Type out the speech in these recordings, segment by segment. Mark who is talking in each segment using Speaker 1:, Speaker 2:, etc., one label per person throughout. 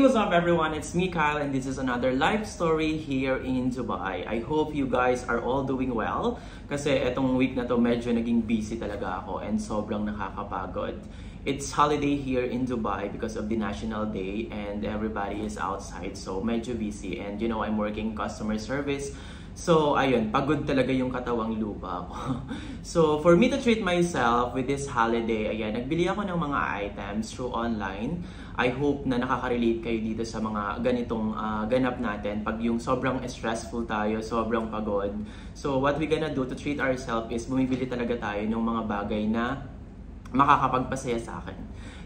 Speaker 1: What's up everyone, it's me Kyle and this is another life story here in Dubai. I hope you guys are all doing well kasi etong week na to medyo naging busy talaga ako and sobrang nakakapagod. It's holiday here in Dubai because of the National Day and everybody is outside, so medyo busy, and you know I'm working customer service. So ayun, pagod talaga yung katawang lupa ko. So for me to treat myself with this holiday, ayan, nagbili ako ng mga items through online. I hope na nakaka-relate kayo dito sa mga ganitong ganap natin pag yung sobrang stressful tayo, sobrang pagod. So what we gonna do to treat ourselves is bumibili talaga tayo ng mga bagay na makakapagpasaya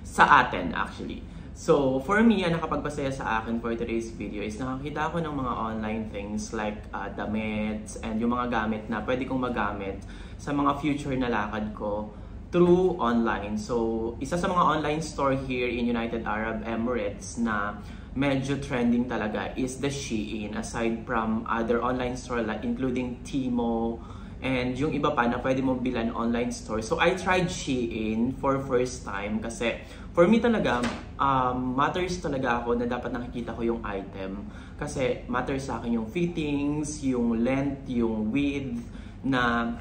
Speaker 1: sa atin actually. So, for me, ang nakapagpasaya sa akin for today's video is nakakita ako ng mga online things like damit and yung mga gamit na pwede kong magamit sa mga future na lakad ko through online. So, isa sa mga online store here in United Arab Emirates na medyo trending talaga is the Shein, aside from other online store like including Timo and yung iba pa na pwede mo bilan online store. So I tried Shein for first time kasi for me talaga matters talaga ako na dapat nakikita ko yung item kasi matters sa akin yung fittings, yung length, yung width na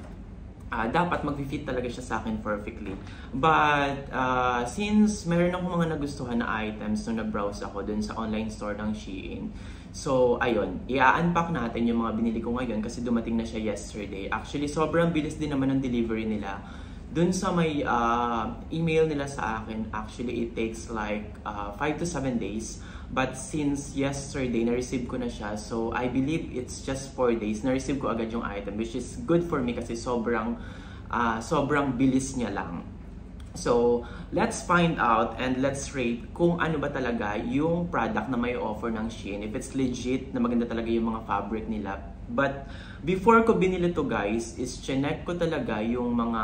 Speaker 1: dapat mag-fit talaga siya sa akin perfectly. But since meron akong mga nagustuhan na items nung nag-browse ako dun sa online store ng Shein, so ayun, i-unpack natin yung mga binili ko ngayon kasi dumating na siya yesterday. Actually, sobrang bilis din naman ng delivery nila. Dun sa may email nila sa akin, actually it takes like 5 to 7 days. But since yesterday, na-receive ko na siya. So I believe it's just 4 days. Na-receive ko agad yung item, which is good for me kasi sobrang bilis niya lang. So, let's find out and let's rate kung ano ba talaga yung product na may offer ng Shein. If it's legit na maganda talaga yung mga fabric nila. But before ko binili to guys, is chinek ko talaga yung mga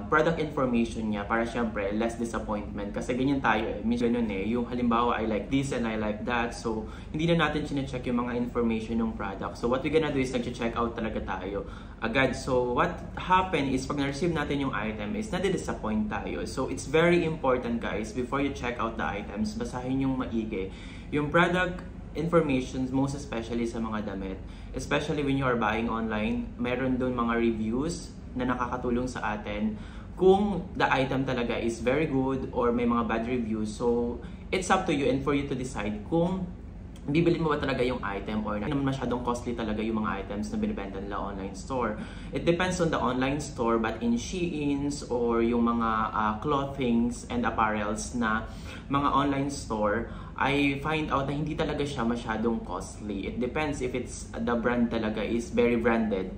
Speaker 1: product information niya para syempre less disappointment. Kasi ganyan tayo eh. Minsan ganun eh. Yung halimbawa I like this and I like that. So hindi na natin chinecheck yung mga information ng product. So what we gonna do is nag-check out talaga tayo agad. So what happened is pag na-receive natin yung item is nadi-disappoint tayo. So it's very important guys, before you check out the items, basahin yung maigi yung product information, most especially sa mga damit. Especially when you are buying online, meron doon mga reviews na nakakatulong sa atin kung the item talaga is very good or may mga bad reviews. So, it's up to you and for you to decide kung bibilin mo ba talaga yung item or naman masyadong costly talaga yung mga items na binibenta nila online store. It depends on the online store, but in Sheins or yung mga clothings and apparels na mga online store, I find out na hindi talaga siya masyadong costly. It depends if it's the brand talaga is very branded.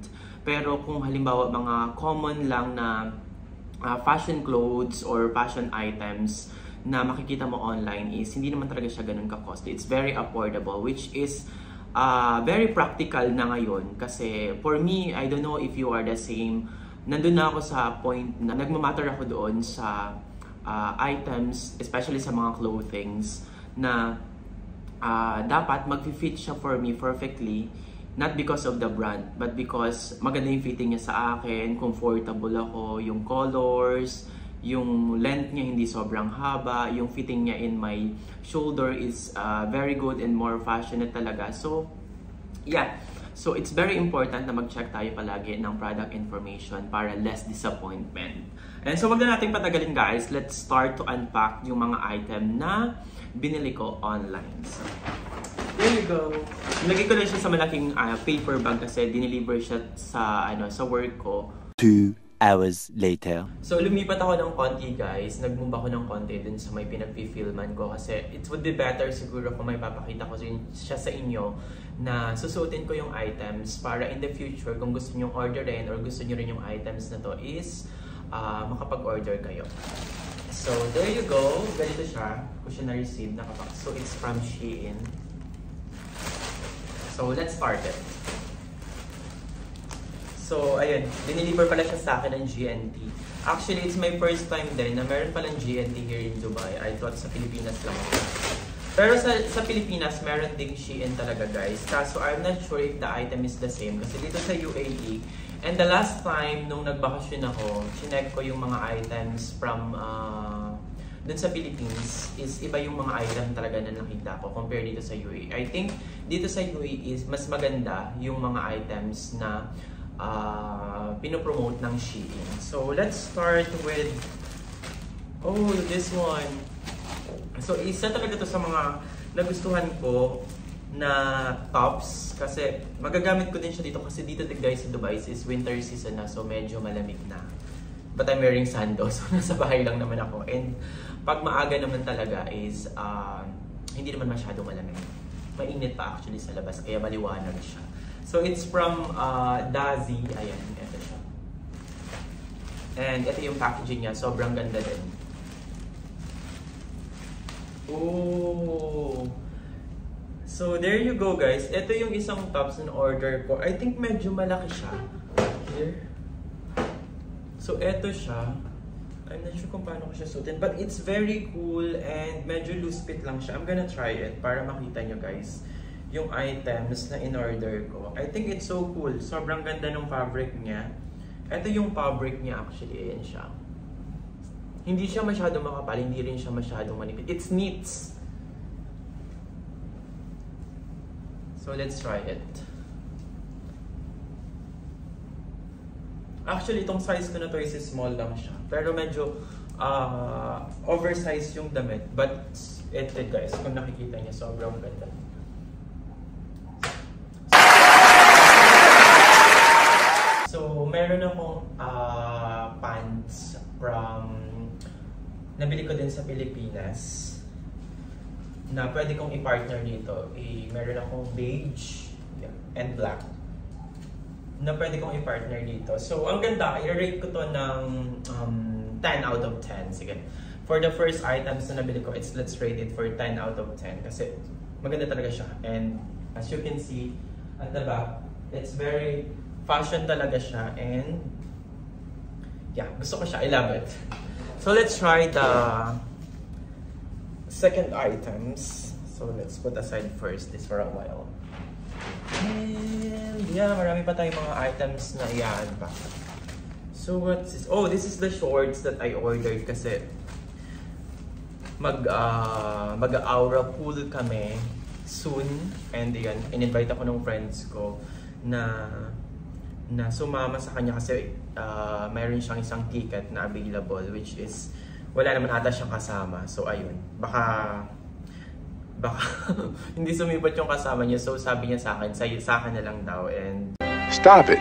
Speaker 1: Pero kung halimbawa mga common lang na fashion clothes or fashion items na makikita mo online is hindi naman talaga siya ganun ka-costly. It's very affordable, which is very practical na ngayon. Kasi for me, I don't know if you are the same. Nandun na ako sa point na nagmamatter ako doon sa items, especially sa mga clothings, na dapat mag-fit siya for me perfectly, not because of the brand, but because maganda yung fitting niya sa akin, comfortable ako, yung colors, yung length niya hindi sobrang haba, yung fitting niya in my shoulder is very good and more fashionate talaga. So, yeah. So, it's very important na mag-check tayo palagi ng product information para less disappointment. And so, wag na natin patagalin guys. Let's start to unpack yung mga item na binili ko online. So, there you go. Nilagay ko lang siya sa malaking paper bag kasi dineliver siya sa work ko.
Speaker 2: 2 hours later.
Speaker 1: So, lumipat ako ng konti guys. Nag-move ako ng konti dun sa may pinag-filman ko kasi it would be better siguro kung may papakita ko siya sa inyo na susuotin ko yung items para in the future kung gusto nyo orderin or gusto nyo rin yung items na to is makapag-order kayo. So, there you go. Ganito siya. Kung siya na-receive, nakapak. So, it's from Shein. So, let's start it. So, ayun. Dineliver pala siya sa akin ng GNT. Actually, it's my first time din na meron palang GNT here in Dubai. I thought sa Pilipinas lang. Pero sa Pilipinas, meron ding Shein talaga guys. Kaso, I'm not sure if the item is the same. Kasi dito sa UAE, and the last time nung nagbakasyon ako, chinek ko yung mga items from dun sa Philippines is iba yung mga item talaga na nakita ko compare dito sa UAE. I think dito sa UAE is mas maganda yung mga items na pinopromote ng Shein. So let's start with this one. So isa talaga to sa mga nagustuhan ko na tops kasi magagamit ko din siya dito kasi dito guys sa Dubai is winter season na, so medyo malamig na. But I'm wearing sandals, so nasa bahay lang naman ako. And pag maaga naman talaga is hindi naman masyado malamig. Mainit pa actually sa labas kaya maliwanag siya. So it's from Dazi. Ayan, ito siya. And ito yung packaging niya, sobrang ganda din. Oh! So there you go guys. Ito yung isang tops na order ko. I think medyo malaki siya. Here. So ito siya. I'm not sure kung paano ko siya suotin. But it's very cool and medyo loose fit lang siya. I'm gonna try it para makita nyo guys yung items na in-order ko. I think it's so cool. Sobrang ganda ng fabric niya. Ito yung fabric niya actually. Ayan siya. Hindi siya masyadong makapal. Hindi rin siya masyadong manipit. It's knits. So let's try it. Actually, itong size ko na to is small lang siya. Pero medyo oversized yung damit. But ito guys, kung nakikita niya, sobrang ganda. So meron akong pants from nabili ko din sa Pilipinas na pwede kong i-partner dito. Meron akong beige and black na pwede kong i-partner dito. So, ang ganda, i-rate ko to ng 10 out of 10. Sige. For the first items na nabili ko, let's rate it for 10 out of 10 kasi maganda talaga siya. And as you can see at the back, it's very fashion talaga siya and yeah, gusto ko siya. I love it. So, let's try the second items. So let's put aside first this for a while. And yeah, marami pa tayong mga items na i-unpack. So what's this? Oh, this is the shorts that I ordered kasi mag-aura pool kami soon. And yan, in-invite ako ng friends ko na sumama sa kanya kasi mayroon siyang isang ticket na available which is wala naman ata siyang kasama. So ayun, baka hindi sumipat yung kasama niya. So sabi niya sa akin na lang daw. And
Speaker 3: stop it.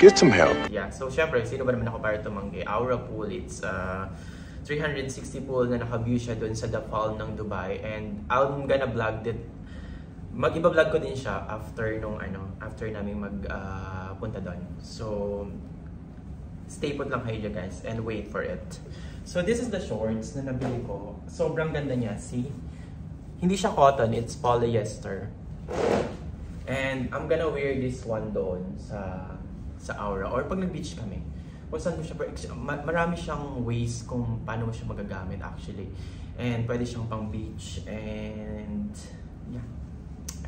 Speaker 3: Get some help.
Speaker 1: Yeah, so syempre, sino ba naman ako para tumanggi? Aura Pool, it's 360 pool na naka-view siya dun sa The Fall ng Dubai. And I'm gonna vlog it. Mag-iba-vlog ko din siya after namin punta doon. So stay put lang kayo guys and wait for it. So this is the shorts na nabili ko. Sobrang ganda niya, see? Hindi siya cotton, it's polyester. And I'm gonna wear this one doon sa Aura or pag nag-beach kami. Kung saan mo siya, marami siyang ways kung paano mo siya magagamit actually. And pwede siyang pang beach and yeah,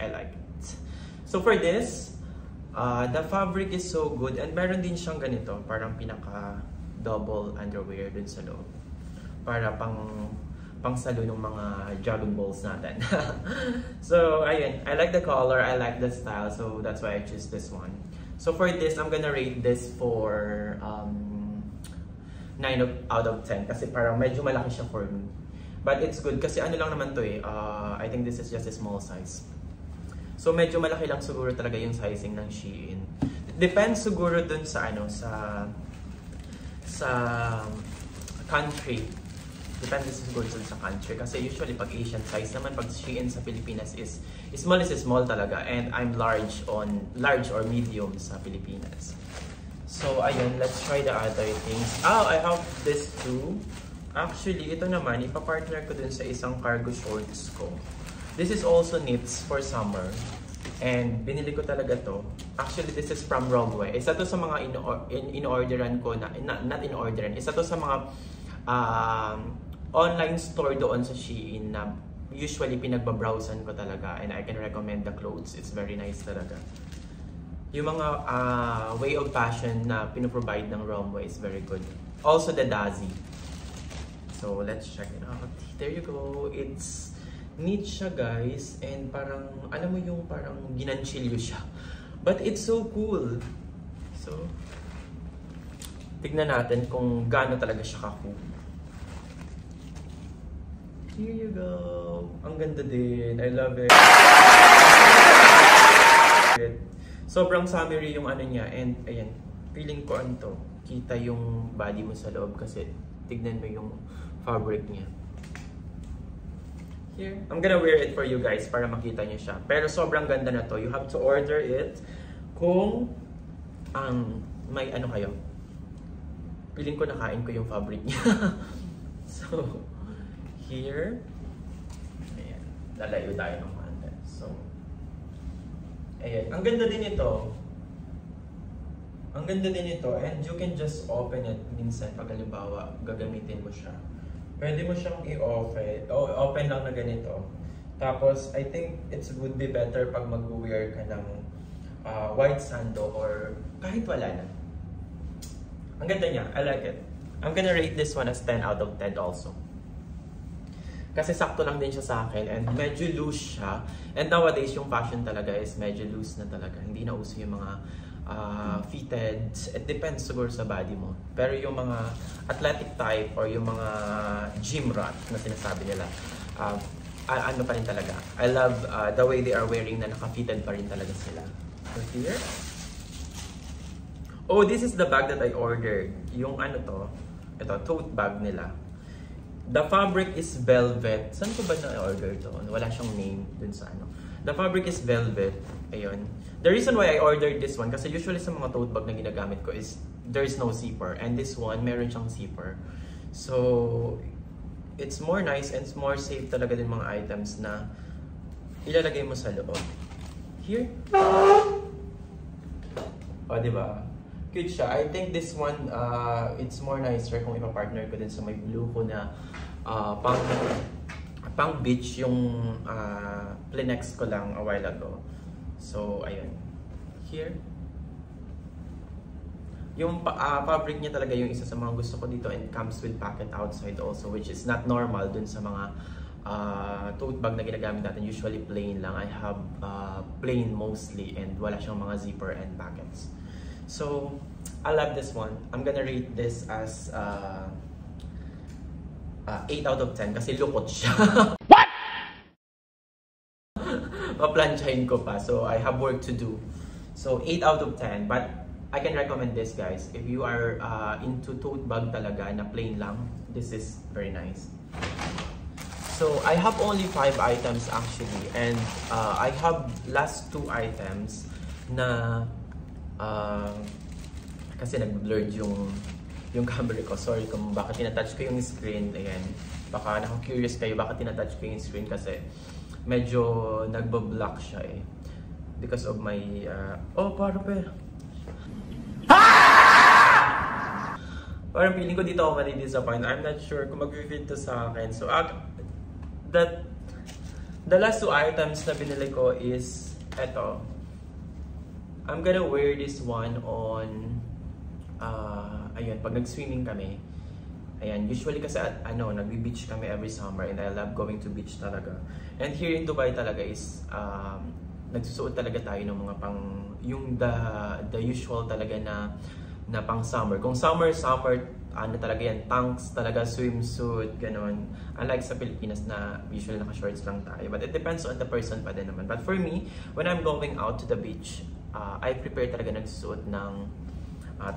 Speaker 1: I like it. So for this, the fabric is so good and meron din siyang ganito, parang pinaka double underwear dun sa loob para pang salo ng mga jogging balls natin. So ayun, I like the color, I like the style, so that's why I choose this one. So for this, I'm gonna rate this for 9 out of 10 kasi parang medyo malaki siya for me. But it's good kasi ano lang naman to I think this is just a small size. So medyo malaki lang siguro talaga yung sizing ng Shein. Depends siguro dun sa sa country. Depende siguro sa country. Kasi usually pag Asian size naman, pag Shein sa Pilipinas is small talaga. And I'm large or medium sa Pilipinas. So ayun, let's try the other things. I have this too. Actually, ito naman, ipapartner ko dun sa isang cargo shorts ko. This is also knits for summer. And binili ko talaga to. Actually, this is from Romwe. Isa to sa mga in-orderan ko, not in-orderan. Isa to sa mga online store doon sa Shein na usually pinagbabrowsan ko talaga. And I can recommend the clothes. It's very nice talaga. Yung mga way of fashion na pinoprovide ng Romwe is very good. Also the Dazi. So, let's check it out. There you go. It's neat siya, guys. And parang, alam mo yung parang ginanchilyo siya. But it's so cool. So, tignan natin kung gaano talaga siya ka-cool. Here you go. Ang ganda din. I love it. Sobrang summery yung ano niya. And, ayan. Feeling ko ano to. Kita yung body mo sa loob kasi tignan mo yung fabric niya. Here. I'm gonna wear it for you guys para makita niyo siya. Pero sobrang ganda na to. You have to order it kung may ano kayo. Feeling ko nakain ko yung fabric niya. So, here. Ayan. Lalayo tayo ng konti. So, ayan. Ang ganda din ito. Ang ganda din ito, and you can just open it minsan pag halimbawa gagamitin mo siya. Pwede mo siyang i-open lang na ganito. Tapos, I think it would be better pag mag-wear ka ng white sando or kahit wala na. Ang ganda niya, I like it. I'm gonna rate this one as 10 out of 10 also. Kasi sakto lang din siya sa akin and medyo loose siya. And nowadays, yung fashion talaga is medyo loose na talaga. Hindi na uso yung mga fitted. It depends siguro sa body mo. Pero yung mga athletic type or yung mga gym rat na sinasabi nila, ano pa rin talaga. I love the way they are wearing na naka-fitted pa rin talaga sila. So here. Oh, this is the bag that I ordered. Yung ano to, ito, tote bag nila. The fabric is velvet. Saan ko ba na-order to? Wala siyang name dun sa ano. The fabric is velvet. Ayun. The reason why I ordered this one, kasi usually sa mga tote bag na ginagamit ko is there's no zipper. And this one, meron siyang zipper. So, it's more nice and it's more safe talaga din mga items na ilalagay mo sa loob. Here. O, diba? Cute siya. I think this one, it's more nicer kung ipa-partner ko din sa may blue ko na pang beach yung Plinex ko lang a while ago. So, ayun. Here. Yung fabric niya talaga yung isa sa mga gusto ko dito and comes with pocket outside also, which is not normal dun sa mga tote bag na ginagamit natin. Usually plain lang. I have plain mostly and wala siyang mga zipper and pockets. So, I love this one. I'm gonna rate this as 8 out of 10 kasi lukot siya. What? Paplansyahin ko pa. So, I have work to do. So, 8 out of 10. But, I can recommend this, guys. If you are into tote bag talaga na plain lang, this is very nice. So, I have only 5 items actually. And, I have last 2 items na kasi nag-blurred yung camera ko. Sorry kung bakit tinatouch ko yung screen. Ayan. Baka naka-curious kayo bakit tinatouch ko yung screen kasi medyo nagbo-block siya eh. Because of my oh, parang parang feeling ko dito ako mali-disappoint. I'm not sure kung mag-fit to sa akin. So, the last 2 items na binili ko is eto. I'm gonna wear this one on ayun, pag nag-swimming kami. Ayan, usually kasi nagbe-beach kami every summer and I love going to beach talaga. And here in Dubai talaga is nagsusuot talaga tayo ng mga yung the usual talaga na pang summer. Kung summer ano talaga yan, tanks talaga, swimsuit, ganon. Unlike sa Pilipinas na usually naka-shorts lang tayo. But it depends on the person pa din naman. But for me, when I'm going out to the beach, I prepare talaga nagsusuot ng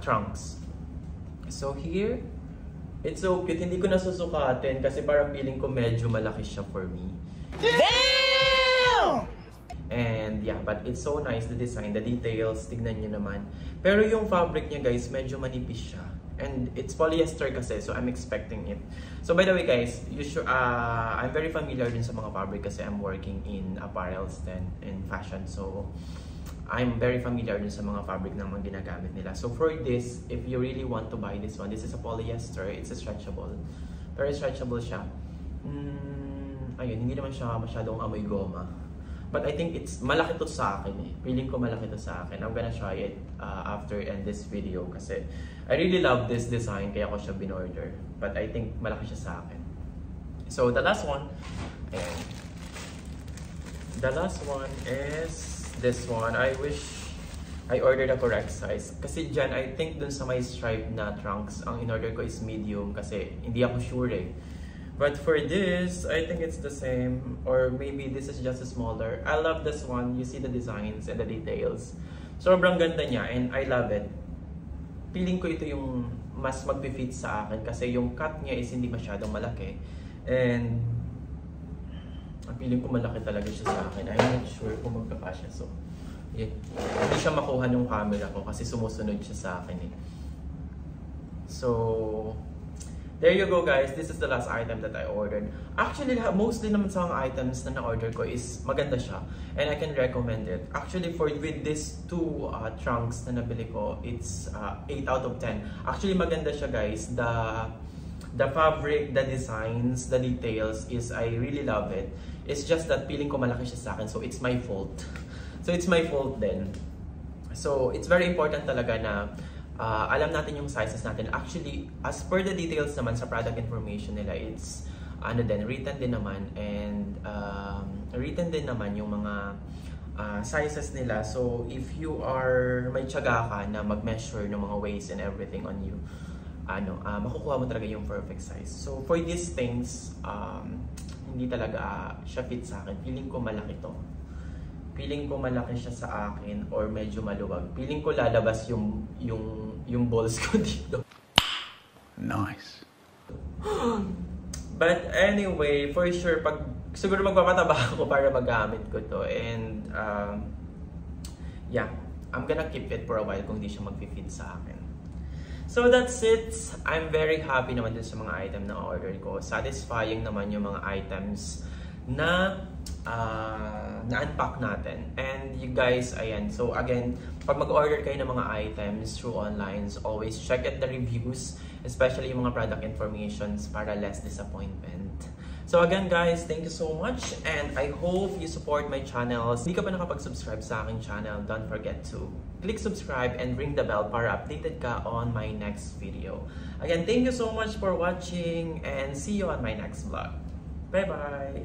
Speaker 1: trunks. So here, it's so cute. Hindi ko nasusukatin kasi parang feeling ko medyo malaki siya for me. Damn! And yeah, but it's so nice, the design, the details, tignan nyo naman. Pero yung fabric niya guys, medyo manipis siya. And it's polyester kasi, so I'm expecting it. So by the way guys, I'm very familiar din sa mga fabric kasi I'm working in apparels then in fashion. So I'm very familiar din sa mga fabric na mga ginagamit nila. So for this, if you really want to buy this one, this is a polyester, it's a stretchable. Very stretchable siya. Ayun, hindi naman siya masyadong amoy goma. But I think it's malaki to sa akin eh. Feeling ko malaki to sa akin. I'm gonna try it after end this video kasi I really love this design kaya ko siya binorder. But I think malaki siya sa akin. So the last one, and the last one is this one. I wish I ordered a correct size. Kasi dyan, I think dun sa may stripe na trunks, ang in-order ko is medium kasi hindi ako sure eh. But for this, I think it's the same, or maybe this is just a smaller. I love this one. You see the designs and the details. Sobrang ganda niya and I love it. Feeling ko ito yung mas mag-fit sa akin kasi yung cut niya is hindi masyadong malaki. And ang feeling ko malaki talaga siya sa akin. I'm not sure kung magkakasya. So, yeah. Hindi siya makuha ng camera ko kasi sumusunod siya sa akin eh. So, there you go guys, this is the last item that I ordered. Actually, mostly naman sa mga items na na-order ko is maganda siya. And I can recommend it. Actually, with these two trunks na nabili ko, it's 8 out of 10. Actually, maganda siya guys. The fabric, the designs, the details is, I really love it. It's just that feeling ko malaki siya sa akin, so it's my fault. So it's my fault then. So it's very important talaga na alam natin yung sizes natin. Actually, as per the details naman sa product information nila, it's written din naman, and written din naman yung mga sizes nila. So if you are may tiyaga ka na mag-measure ng mga waist and everything on you, makukuha mo talaga yung perfect size. So for these things, hindi talaga siya fit sa akin. Feeling ko malaki to. Feeling ko malaki siya sa akin or medyo maluwag. Feeling ko lalabas yung balls ko dito.
Speaker 3: Nice.
Speaker 1: But anyway, for sure, siguro magpapataba ako para magamit ko to. And yeah, I'm gonna keep it for a while kung di siya mag-fit sa akin. So that's it. I'm very happy naman dun sa mga item na order ko. Satisfying naman yung mga items na na-unpack natin. And you guys, ayan. So again, pag mag-order kayo ng mga items through online, always check at the reviews, especially yung mga product informations para less disappointment. So again guys, thank you so much and I hope you support my channel. Hindi ka pa nakapag-subscribe sa aking channel, don't forget to click subscribe and ring the bell para updated ka on my next video. Again, thank you so much for watching and see you on my next vlog. Bye-bye!